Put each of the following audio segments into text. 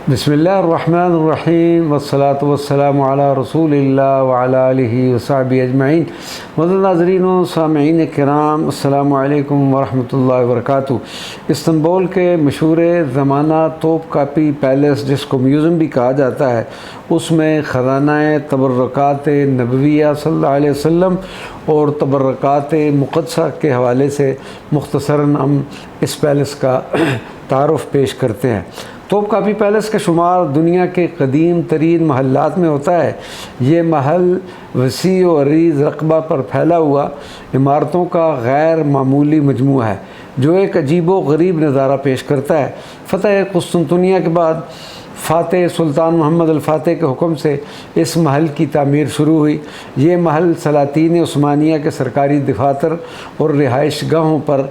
بسم اللہ الرحمن الرحیم والصلاة والسلام علی رسول اللہ وعلی آلہ وصحبہ اجمعین۔ معزز ناظرین و سامعین کرام، السلام علیکم ورحمۃ اللہ وبرکاتہ۔ استنبول کے مشہور زمانہ توپ کاپی پیلس، جس کو میوزیم بھی کہا جاتا ہے، اس میں خزانہ تبرکات نبویہ صلی اللہ علیہ وسلم اور تبرکات مقدسہ کے حوالے سے مختصراً ہم اس پیلس کا تعارف پیش کرتے ہیں۔ توپ کاپی پیلس کا شمار دنیا کے قدیم ترین محلات میں ہوتا ہے۔ یہ محل وسیع و عریض رقبہ پر پھیلا ہوا عمارتوں کا غیر معمولی مجموعہ ہے، جو ایک عجیب و غریب نظارہ پیش کرتا ہے۔ فتح قسطنطنیہ کے بعد فاتح سلطان محمد الفاتح کے حکم سے اس محل کی تعمیر شروع ہوئی۔ یہ محل سلاطین عثمانیہ کے سرکاری دفاتر اور رہائش گاہوں پر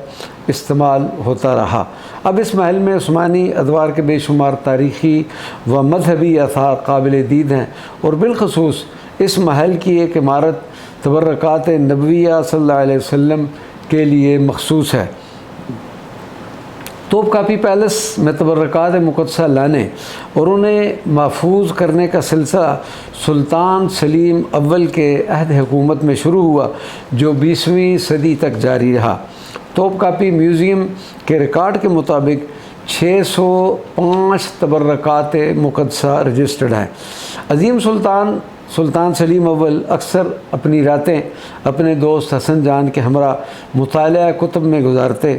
استعمال ہوتا رہا۔ اب اس محل میں عثمانی ادوار کے بے شمار تاریخی و مذہبی آثار قابل دید ہیں، اور بالخصوص اس محل کی ایک عمارت تبرکات نبویہ صلی اللہ علیہ وسلم کے لیے مخصوص ہے۔ توپ کاپی پیلس میں تبرکات مقدسہ لانے اور انہیں محفوظ کرنے کا سلسلہ سلطان سلیم اول کے عہد حکومت میں شروع ہوا، جو 20ویں صدی تک جاری رہا۔ توپ کاپی میوزیم کے ریکارڈ کے مطابق 605 تبرکات مقدسہ رجسٹرڈ ہیں۔ عظیم سلطان سلیم اول اکثر اپنی راتیں اپنے دوست حسن جان کے ہمراہ مطالعہ کتب میں گزارتے۔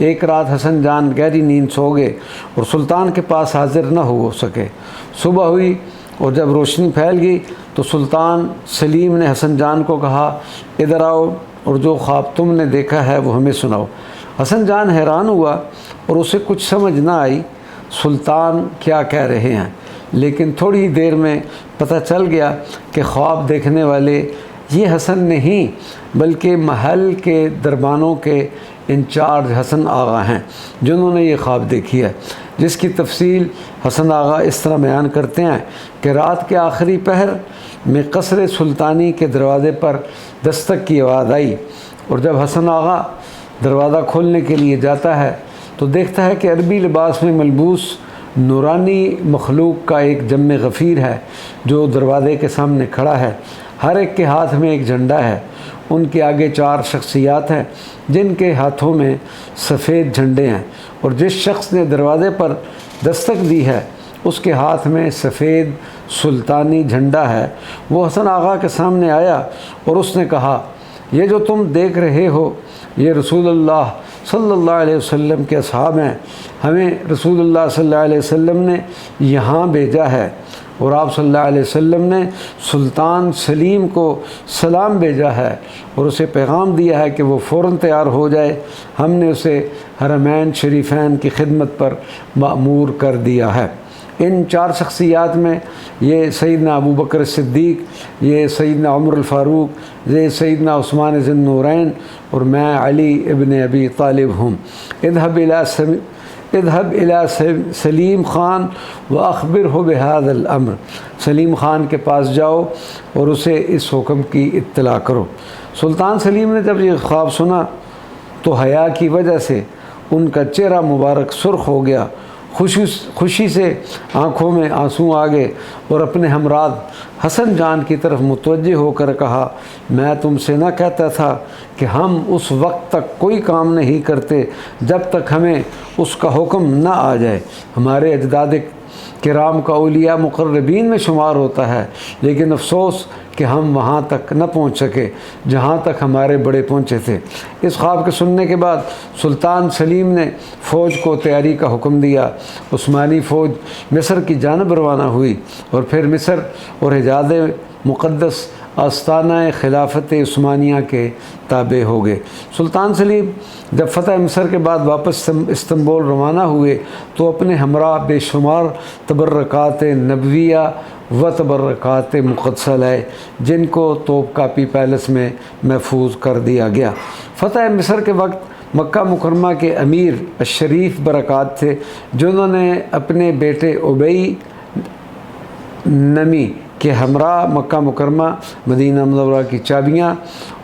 ایک رات حسن جان گہری نیند سو گئے اور سلطان کے پاس حاضر نہ ہو سکے۔ صبح ہوئی اور جب روشنی پھیل گئی تو سلطان سلیم نے حسن جان کو کہا، ادھر آؤ اور جو خواب تم نے دیکھا ہے وہ ہمیں سناؤ۔ حسن جان حیران ہوا اور اسے کچھ سمجھ نہ آئی سلطان کیا کہہ رہے ہیں، لیکن تھوڑی دیر میں پتہ چل گیا کہ خواب دیکھنے والے یہ حسن نہیں بلکہ محل کے دربانوں کے انچارج حسن آغا ہیں، جنہوں نے یہ خواب دیکھی ہے، جس کی تفصیل حسن آغا اس طرح بیان کرتے ہیں کہ رات کے آخری پہر میں قصر سلطانی کے دروازے پر دستک کی آواز آئی، اور جب حسن آغا دروازہ کھولنے کے لیے جاتا ہے تو دیکھتا ہے کہ عربی لباس میں ملبوس نورانی مخلوق کا ایک جم غفیر ہے، جو دروازے کے سامنے کھڑا ہے۔ ہر ایک کے ہاتھ میں ایک جھنڈا ہے۔ ان کے آگے 4 شخصیات ہیں جن کے ہاتھوں میں سفید جھنڈے ہیں، اور جس شخص نے دروازے پر دستک دی ہے اس کے ہاتھ میں سفید سلطانی جھنڈا ہے۔ وہ حسن آغا کے سامنے آیا اور اس نے کہا، یہ جو تم دیکھ رہے ہو یہ رسول اللہ صلی اللہ علیہ وسلم کے اصحاب ہیں۔ ہمیں رسول اللہ صلی اللہ علیہ وسلم نے یہاں بھیجا ہے، اور آپ صلی اللہ علیہ وسلم نے سلطان سلیم کو سلام بھیجا ہے اور اسے پیغام دیا ہے کہ وہ فوراً تیار ہو جائے۔ ہم نے اسے حرمین شریفین کی خدمت پر مأمور کر دیا ہے۔ ان 4 شخصیات میں یہ سیدنا ابو بکر صدیق، یہ سیدنا عمر الفاروق، یہ سیدنا عثمان ذی النورین، اور میں علی ابن ابی طالب ہوں۔ اذهب الى سلیم خان واخبره بهذا الامر۔ سلیم خان کے پاس جاؤ اور اسے اس حکم کی اطلاع کرو۔ سلطان سلیم نے جب یہ خواب سنا تو حیا کی وجہ سے ان کا چہرہ مبارک سرخ ہو گیا۔ خوشی سے آنکھوں میں آنسو آ گئے اور اپنے ہمراہ حسن جان کی طرف متوجہ ہو کر کہا، میں تم سے نہ کہتا تھا کہ ہم اس وقت تک کوئی کام نہیں کرتے جب تک ہمیں اس کا حکم نہ آ جائے۔ ہمارے اجداد کرام کا اولیاء مقربین میں شمار ہوتا ہے، لیکن افسوس کہ ہم وہاں تک نہ پہنچ سکے جہاں تک ہمارے بڑے پہنچے تھے۔ اس خواب کے سننے کے بعد سلطان سلیم نے فوج کو تیاری کا حکم دیا۔ عثمانی فوج مصر کی جانب روانہ ہوئی اور پھر مصر اور حجاز مقدس آستانہ خلافت عثمانیہ کے تابع ہو گئے۔ سلطان سلیم جب فتح مصر کے بعد واپس استنبول روانہ ہوئے تو اپنے ہمراہ بے شمار تبرکات نبویہ و تبرکات مقدسہ لائے، جن کو توپ کاپی پیلس میں محفوظ کر دیا گیا۔ فتح مصر کے وقت مکہ مکرمہ کے امیر الشریف برکات تھے، جنہوں نے اپنے بیٹے ابی نمی کے ہمراہ مکہ مکرمہ مدینہ منورہ کی چابیاں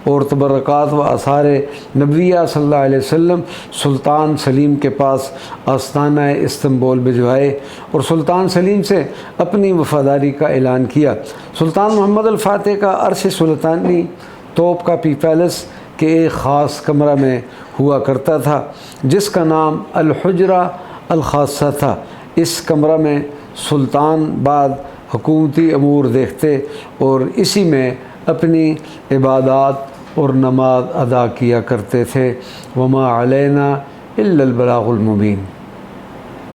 اور تبرکات و آثار نبویہ صلی اللہ علیہ وسلم سلطان سلیم کے پاس آستانہ استنبول بھجوائے اور سلطان سلیم سے اپنی وفاداری کا اعلان کیا۔ سلطان محمد الفاتح کا عرش سلطانی توپ کا پی پیلس کے ایک خاص کمرہ میں ہوا کرتا تھا جس کا نام الحجرہ الخاصہ تھا۔ اس کمرہ میں سلطان بعد حکومتی امور دیکھتے اور اسی میں اپنی عبادات اور نماز ادا کیا کرتے تھے۔ وما علینا الا البلاغ المبین۔